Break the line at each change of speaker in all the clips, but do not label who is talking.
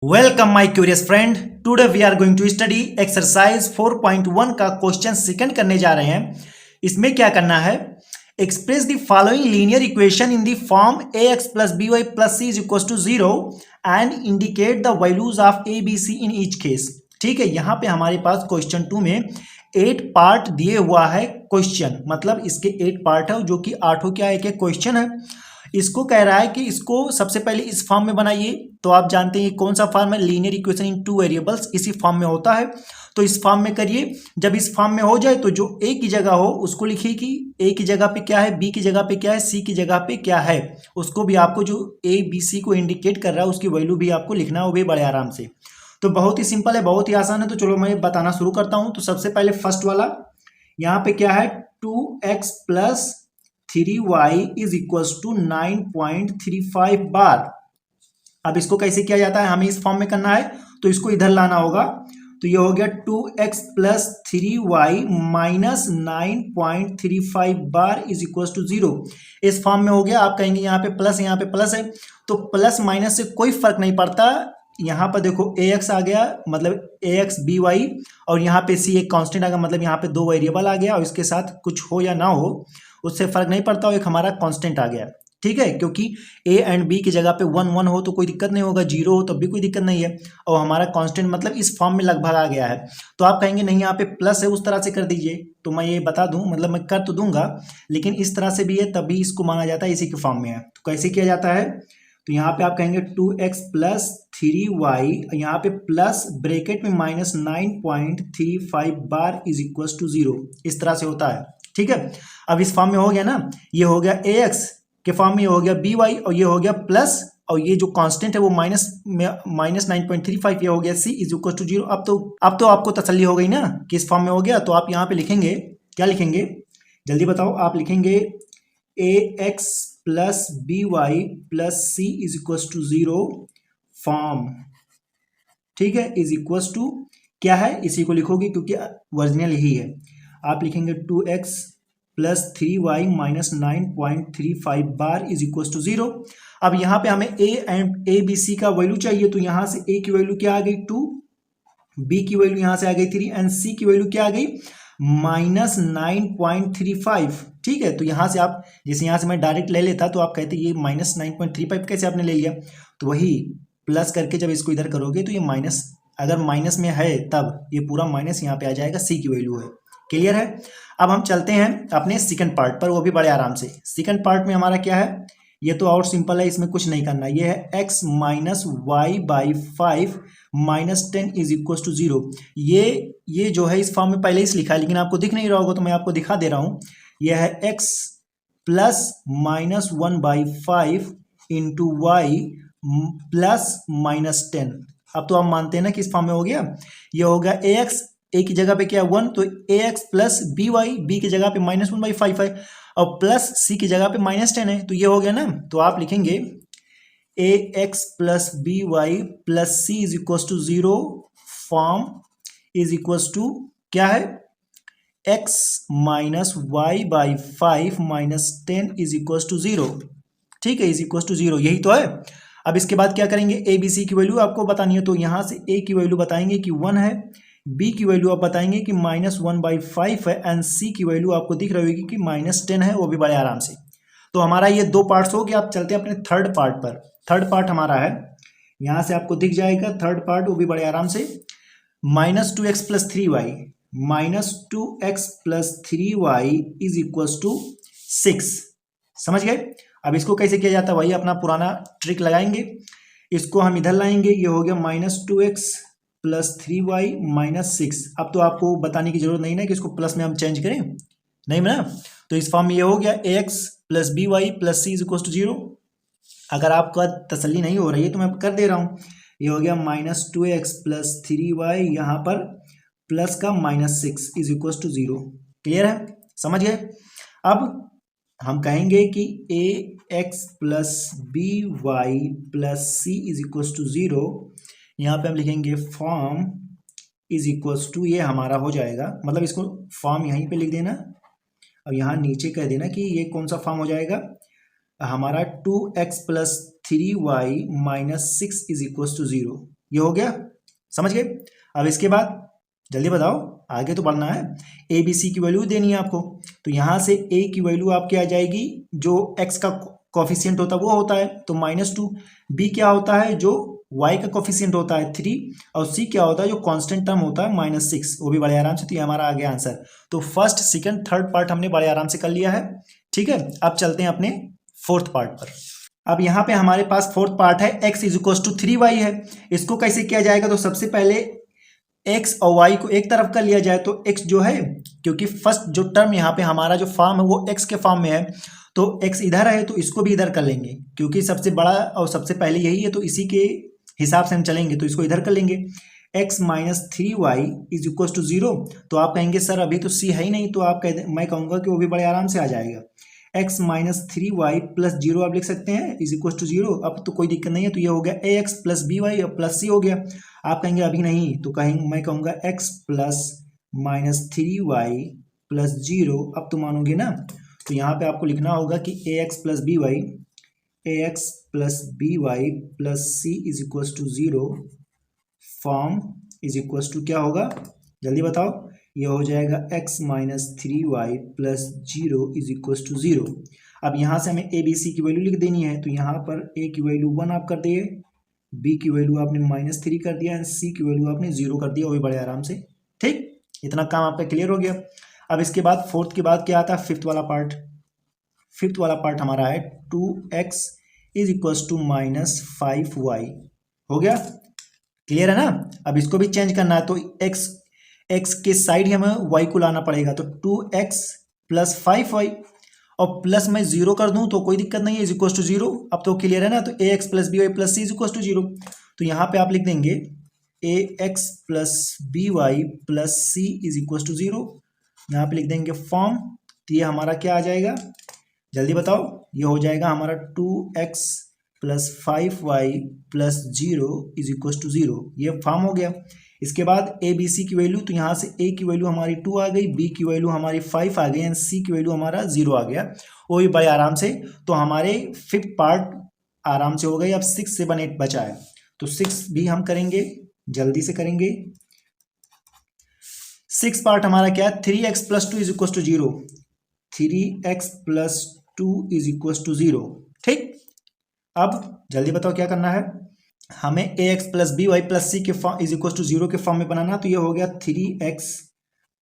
Welcome my curious friend. Today we are going to study exercise 4.1 का question second करने जा रहे हैं। इसमें क्या करना है, express the following linear equation in the form ax plus b y plus c is equal to 0 and indicate the values of a b c in each case. ठीक है, यहाँ पे हमारे पास क्वेश्चन 2 में 8 पार्ट दिए हुआ है क्वेश्चन, मतलब इसके 8 पार्ट है जो कि 8 क्या एक क्वेश्चन है। इसको कह रहा है कि इसको सबसे पहले इस फॉर्म में बनाइए। तो आप जानते हैं कौन सा फॉर्म है, लीनियर इक्वेशन इन टू वेरिएबल्स, इसी फॉर्म में होता है। तो इस फॉर्म में करिए। जब इस फॉर्म में हो जाए तो जो ए की जगह हो उसको लिखिए कि ए की जगह पे क्या है, बी की जगह पे क्या है, सी की जगह पे क्या है। उसको भी आपको जो ए बी सी को इंडिकेट कर रहा है उसकी वैल्यू भी आपको लिखना है, वो भी बड़े आराम से। तो बहुत ही सिंपल है, बहुत ही आसान है। तो चलो मैं बताना शुरू करता हूँ। तो सबसे पहले फर्स्ट वाला यहाँ पे क्या है, 2x plus 3y is equal to 9.35 bar. अब इसको कैसे किया जाता है, हमें इस फॉर्म में करना है तो इसको इधर लाना होगा। तो ये हो गया 2x plus 3y minus 9.35 bar is equal to 0। इस फॉर्म में हो गया। आप कहेंगे यहाँ पे प्लस, यहाँ पे प्लस है, तो प्लस माइनस से कोई फर्क नहीं पड़ता। यहाँ पर देखो ax आ गया, मतलब ax by, और यहाँ पे c एक कांस्टेंट आ गया, मतलब यहाँ पे दो वेरिएबल आ गया, और इसके साथ कुछ हो या ना हो उससे फर्क नहीं पड़ता, और एक हमारा कांस्टेंट आ गया। ठीक है, क्योंकि a एंड b की जगह पे 1 1 हो तो कोई दिक्कत नहीं होगा, 0 हो तब भी कोई दिक्कत नहीं है, और हमारा कांस्टेंट मतलब इस फॉर्म में लगभग आ गया है। तो आप कहेंगे नहीं यहाँ पे प्लस है, उस तरह से कर दीजिए। तो मैं ये बता दूं, मतलब मैं कर तो दूंगा लेकिन इस तरह से भी है तब भी इसको माना जाता है, इसी के फॉर्म में है। तो कैसे किया जाता है, तो यहाँ पे आप कहेंगे 2x प्लस 3y, यहाँ पे प्लस ब्रैकेट में minus 9.35 bar is equal to 0। इस तरह से होता है। ठीक है, अब इस फॉर्म में हो गया ना, ये हो गया ax के फॉर्म में, ये हो गया by, और ये हो गया प्लस, और ये जो कांस्टेंट है वो माइनस 9.35, ये हो गया c इज इक्वल टू 0। अब तो आपको तसल्ली हो गई ना कि इस फॉर्म में हो गया। तो आप यहाँ पे लिखेंगे, क्या लिखेंगे जल्दी बताओ। आप लिखेंगे ax plus b y plus c is equal to 0 form. ठीक है, इज इक्वल टू क्या है, इसी को लिखोगे क्योंकि ओरिजिनल यही है। आप लिखेंगे 2x plus 3y minus 9.35 bar is equal to 0। अब यहाँ पे हमें a and a b c का वैल्यू चाहिए। तो यहाँ से a की वैल्यू क्या आ गई 2, b की वैल्यू यहाँ से आ गई 3, एंड c की वैल्यू क्या आ गई माइनस 9.35। ठीक है, तो यहाँ से आप, जैसे यहाँ से मैं डायरेक्ट ले लेता तो आप कहते ये माइनस 9.35 कैसे आपने ले लिया। तो वही प्लस करके जब इसको इधर करोगे तो ये माइनस, अगर माइनस में है तब ये पूरा माइनस यहाँ पे आ जाएगा, सी की वैल्यू है। क्लियर है। अब हम चलते हैं अपने सेकंड पार्ट पर, वो भी बड़े आराम से। सेकंड पार्ट में हमारा क्या है, ये तो और सिंपल है, इसमें कुछ नहीं करना। ये है x minus y by 5 minus 10 is equal to 0। ये जो है इस फॉर्म में पहले ही लिखा है लेकिन आपको दिख नहीं रहा होगा, तो मैं आपको दिखा दे रहा हूँ। यह है x plus minus 1 by 5 into y plus minus 10। अब तो आप मानते हैं ना कि इस फॉर्म में हो गया। ये हो गया ax, a की जगह पे क्या 1, तो ax plus b y, b की जगह पे माइनस 1 बाई 5 है, और प्लस सी की जगह पे माइनस 10 है। तो ये हो गया ना। तो आप लिखेंगे ax plus b y plus c is equal to 0 form is equal to क्या है, x minus y by 5 minus 10 is equal to 0। ठीक है, इज इक्वल टू 0, यही तो है। अब इसके बाद क्या करेंगे, ए बी सी की वैल्यू आपको बतानी है। तो यहाँ से a की वैल्यू बताएंगे कि 1 है, b की वैल्यू आप बताएंगे कि माइनस 1 बाई 5 है, एंड c की वैल्यू आपको दिख रही होगी कि माइनस 10 है, वो भी बड़े आराम से। तो हमारा ये दो पार्ट्स हो गया। आप चलते हैं अपने थर्ड पार्ट पर। थर्ड पार्ट हमारा है, यहाँ से आपको दिख जाएगा थर्ड पार्ट, वो भी बड़े आराम से। Minus 2x plus 3y, minus 2x plus 3y is equal to 6। समझ गए। अब इसको कैसे किया जाता है, वही अपना पुराना ट्रिक लगाएंगे। इसको हम इधर लाएंगे, ये हो गया minus 2x plus 3y minus 6। अब तो आपको बताने की जरूरत नहीं ना कि इसको प्लस में हम चेंज करें, नहीं ना। तो इस फॉर्म में ये हो गया ax plus b y plus c is equal to 0। अगर आपका तसल्ली नहीं हो रही है तो मैं कर दे रहा हूँ। ये हो गया माइनस 2x प्लस 3y, यहाँ पर प्लस का minus 6 is equal to 0। Clear है, समझ गए। अब हम कहेंगे कि ax plus b y plus c is equal to 0। यहाँ पे हम लिखेंगे फॉर्म इज इक्वल टू, ये हमारा हो जाएगा, मतलब इसको फॉर्म यहीं पे लिख देना और यहाँ नीचे कह देना कि ये कौन सा फॉर्म हो जाएगा हमारा, 2x plus 3y minus 6 is equal to 0। ये हो गया, समझ गए। अब इसके बाद जल्दी बताओ, आगे तो बढ़ना है, ए बी सी की वैल्यू देनी है आपको। तो यहाँ से ए की वैल्यू आपकी आ जाएगी, जो एक्स का कोफिशिएंट होता है वो होता है तो -2, बी क्या होता है जो वाई का कोफिशिएंट होता है 3, और सी क्या होता है जो कांस्टेंट टर्म होता है -6, वो भी बड़े आराम से। तो ये हमारा आ गया आंसर। तो फर्स्ट, सेकंड, थर्ड पार्ट हमने बड़े आराम से कर लिया है, ठीक है। अब चलते हैं अपने फोर्थ पार्ट पर। अब यहाँ पे हमारे पास फोर्थ पार्ट है, x = 3y है। इसको कैसे किया जाएगा, तो सबसे पहले x और y को एक तरफ कर लिया जाए। तो x जो है, क्योंकि फर्स्ट जो टर्म यहाँ पे हमारा जो फॉर्म है वो x के फॉर्म में है, तो x इधर है तो इसको भी इधर कर लेंगे, क्योंकि सबसे बड़ा और सबसे पहले यही है, तो इसी के हिसाब से हम चलेंगे। तो इसको इधर कर लेंगे, x - 3y = 0। तो आप कहेंगे सर अभी तो c है ही नहीं, तो आप मैं कहूँगा कि वो भी बड़े आराम से आ जाएगा। x - 3y + 0 आप लिख सकते हैं = 0। अब तो कोई दिक्कत नहीं है, तो ये हो गया ax + by + c हो गया। आप कहेंगे अभी नहीं, तो मैं कहूँगा x + -3y + 0। अब तो मानोगे ना, तो यहाँ पे आपको लिखना होगा कि ax + by + c = 0 फॉर्म क्या होगा, जल्दी बताओ। ये हो जाएगा x - 3y + 0 = 0। अब यहाँ से हमें a b c की वैल्यू लिख देनी है। तो यहाँ पर a की वैल्यू 1 आप कर दिए, b की वैल्यू आपने -3 कर दिया, एंड c की वैल्यू आपने 0 कर दिया, वो भी बड़े आराम से, ठीक। इतना काम आपका क्लियर हो गया। अब इसके बाद फोर्थ के बाद क्या आता है, फिफ्थ वाला पार्ट। फिफ्थ वाला पार्ट हमारा है 2x = -5y। हो गया, क्लियर है ना। अब इसको भी चेंज करना है, तो x के साइड ही हमें y को लाना पड़ेगा। तो 2x + 5y, और प्लस मैं 0 कर दूं तो कोई दिक्कत नहीं है, = 0। अब तो क्लियर है ना। तो ax + by + c = 0। तो यहाँ पे आप लिख देंगे ax + by + c = 0। यहाँ पे लिख देंगे फॉर्म। तो ये हमारा क्या आ जाएगा, जल्दी बताओ। ये हो जाएगा हमारा 2x + 5y + 0 = 0। ये फॉर्म हो गया। इसके बाद ए बी सी की वैल्यू, तो यहाँ से a की वैल्यू हमारी 2 आ गई, b की वैल्यू हमारी 5 आ गई, एंड c की वैल्यू हमारा 0 आ गया, वो भी बड़े आराम से। तो हमारे फिफ्थ पार्ट आराम से हो गई। अब 6, 7, 8 बचा है, तो 6 भी हम करेंगे, जल्दी से करेंगे। 6 पार्ट हमारा क्या है, 3x + 2 = 0। 3x + 2 = 0, ठीक। अब जल्दी बताओ क्या करना है, हमें ax + by + c के फॉर्म = 0 के फॉर्म में बनाना। तो ये हो गया 3x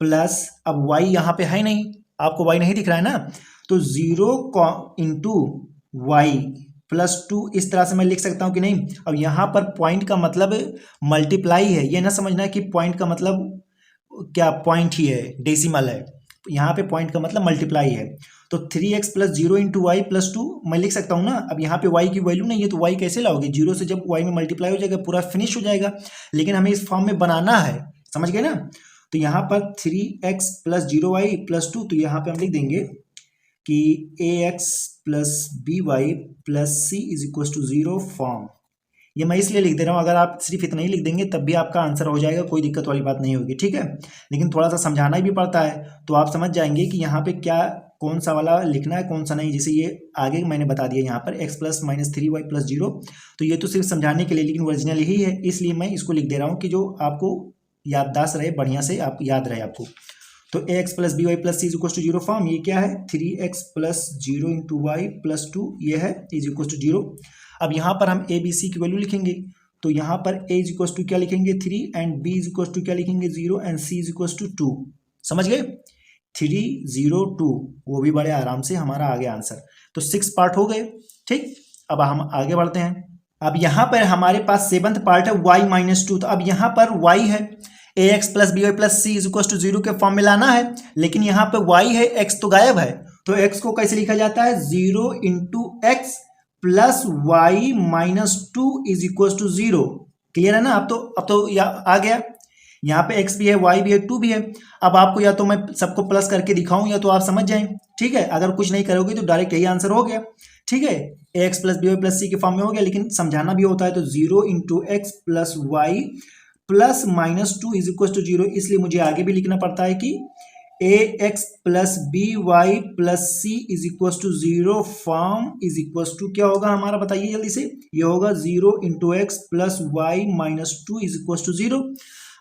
प्लस, अब y यहाँ पे है नहीं, आपको y नहीं दिख रहा है ना, तो 0 × y + 2 इस तरह से मैं लिख सकता हूँ कि नहीं। अब यहाँ पर पॉइंट का मतलब मल्टीप्लाई है, ये ना समझना कि पॉइंट का मतलब क्या पॉइंट ही है, डेसिमल है। यहाँ पे पॉइंट का मतलब मल्टीप्लाई है। तो 3x + 0 × y + 2 मैं लिख सकता हूँ ना। अब यहाँ पे y की वैल्यू नहीं है, तो y कैसे लाओगे, 0 से जब y में मल्टीप्लाई हो जाएगा पूरा फिनिश हो जाएगा, लेकिन हमें इस फॉर्म में बनाना है, समझ गए ना। तो यहाँ पर 3x + 0y + 2, तो यहाँ पे हम लिख देंगे कि ax + by + c = 0 फॉर्म। ये मैं इसलिए लिख दे रहा हूँ, अगर आप सिर्फ इतना ही लिख देंगे तब भी आपका आंसर हो जाएगा, कोई दिक्कत वाली बात नहीं होगी, ठीक है। लेकिन थोड़ा सा समझाना भी पड़ता है, तो आप समझ जाएंगे कि यहाँ पे क्या कौन सा वाला लिखना है कौन सा नहीं। जैसे ये आगे मैंने बता दिया यहाँ पर x + -3y + 0, तो ये तो सिर्फ समझाने के लिए, लेकिन ओरिजिनल यही है, इसलिए मैं इसको लिख दे रहा हूँ कि जो आपको याददाश्त रहे, बढ़िया से आप याद रहे आपको। तो ax + by + c = 0 फॉर्म। ये क्या है, 3x + 0 × y + 2, ये है = 0। अब यहाँ पर हम a b c की वैल्यू लिखेंगे। तो यहाँ पर a = क्या लिखेंगे 3, एंड b = क्या लिखेंगे 0, एंड c = 2। समझ गए, 3 0 2, वो भी बड़े आराम से हमारा आ गया आंसर। तो 6 पार्ट हो गए, ठीक। अब हम आगे बढ़ते हैं। अब यहाँ पर हमारे पास 7th पार्ट है y - 2। तो अब यहाँ पर y है, ax + by + c = 0 के फॉर्म में लाना है, लेकिन यहाँ पे y है, x तो गायब है। तो x को कैसे लिखा जाता है, 0 × x + y - 2 = 0। क्लियर है ना। अब तो आ गया, यहाँ पे x भी है, y भी है, 2 भी है। अब आपको या तो मैं सबको प्लस करके दिखाऊं, या तो आप समझ जाएं, ठीक है। अगर कुछ नहीं करोगे तो डायरेक्ट यही आंसर हो गया, ठीक है। ax + by + c के फॉर्म में हो गया, लेकिन समझाना भी होता है। तो 0 × x + y + -2 = 0, इसलिए मुझे आगे भी लिखना पड़ता है कि a x plus b y plus c is equal to 0 form is equal to क्या होगा हमारा, बताइए जल्दी से। ये होगा 0 into x plus y minus 2 is equal to 0।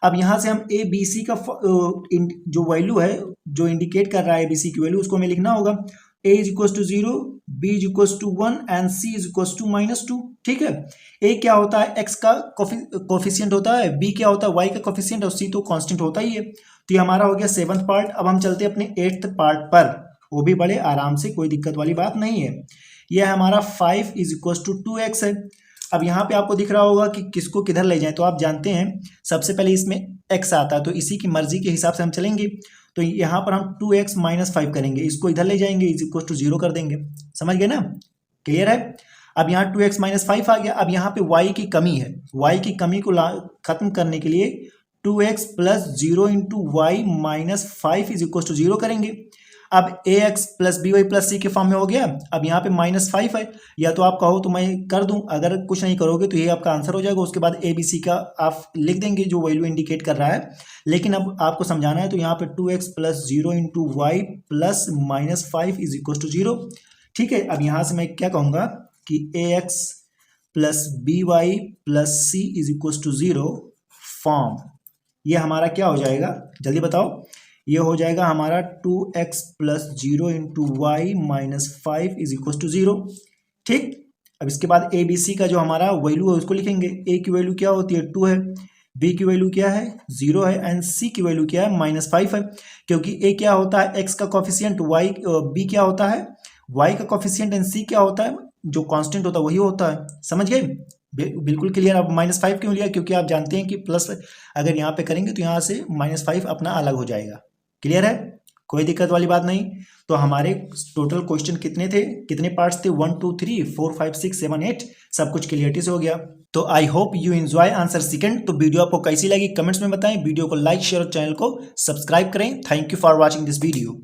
अब यहाँ से हम ए बी सी का जो वैल्यू है, जो इंडिकेट कर रहा है ए बी सी की वैल्यू, उसको हमें लिखना होगा। A is equal to 0, b is equal to 1 and c is equal to -2। ठीक है, ए क्या होता है, एक्स का कोफिशिएंट होता है, बी क्या होता है, वाई का कोफिशिएंट, और सी तो कांस्टेंट होता ही है। तो ये हमारा हो गया 7th पार्ट। अब हम चलते हैं अपने 8th पार्ट पर, वो भी बड़े आराम से, कोई दिक्कत वाली बात नहीं है। यह हमारा 5 इज इक्व टू 2x है। अब यहाँ पे आपको दिख रहा होगा कि किसको किधर ले जाएं, तो आप जानते हैं सबसे पहले इसमें x आता है, तो इसी की मर्जी के हिसाब से हम चलेंगे। तो यहाँ पर हम 2x माइनस 5 करेंगे, इसको इधर ले जाएंगे, इज इक्व टू 0 कर देंगे। समझ गए ना, क्लियर है। अब यहाँ 2x माइनस 5 आ गया। अब यहाँ पे y की कमी है, y की कमी को खत्म करने के लिए 2x plus 0 into y minus 5 is equal to 0 करेंगे। अब ax plus b y plus c के फॉर्म में हो गया। अब यहाँ पे -5 है, या तो आप कहो तो मैं कर दूं, अगर कुछ नहीं करोगे तो ये आपका आंसर हो जाएगा। उसके बाद ए बी सी का आप लिख देंगे जो वैल्यू इंडिकेट कर रहा है। लेकिन अब आपको समझाना है, तो यहाँ पे 2x plus 0 into y plus -5 is equal to 0। ठीक है, अब यहाँ से मैं क्या कहूँगा कि ax plus b y plus c is equal to 0 form, ये हमारा क्या हो जाएगा, जल्दी बताओ। ये हो जाएगा हमारा 2x plus 0 into y minus 5 is equal to 0। ठीक, अब इसके बाद ए बी सी का जो हमारा वैल्यू है उसको लिखेंगे। ए की वैल्यू क्या होती है, 2 है, बी की वैल्यू क्या है, 0 है, एंड सी की वैल्यू क्या है, -5 है। क्योंकि ए क्या होता है, एक्स का कॉफिशिएंट, वाई बी क्या होता है, वाई का कॉफिशिएंट, एंड सी क्या होता है, जो कांस्टेंट होता है वही होता है। समझ गए, बिल्कुल क्लियर। अब -5 क्यों लिया, क्योंकि आप जानते हैं कि प्लस अगर यहाँ पे करेंगे तो यहाँ से -5 अपना अलग हो जाएगा। क्लियर है, कोई दिक्कत वाली बात नहीं। तो हमारे टोटल क्वेश्चन कितने थे, कितने पार्ट्स थे, 1 2 3 4 5 6 7 8, सब कुछ क्लियरिटी से हो गया। तो I hope you enjoy answer second. तो वीडियो आपको कैसी लगी कमेंट्स में बताएं, वीडियो को लाइक शेयर और चैनल को सब्सक्राइब करें। Thank you for watching this video.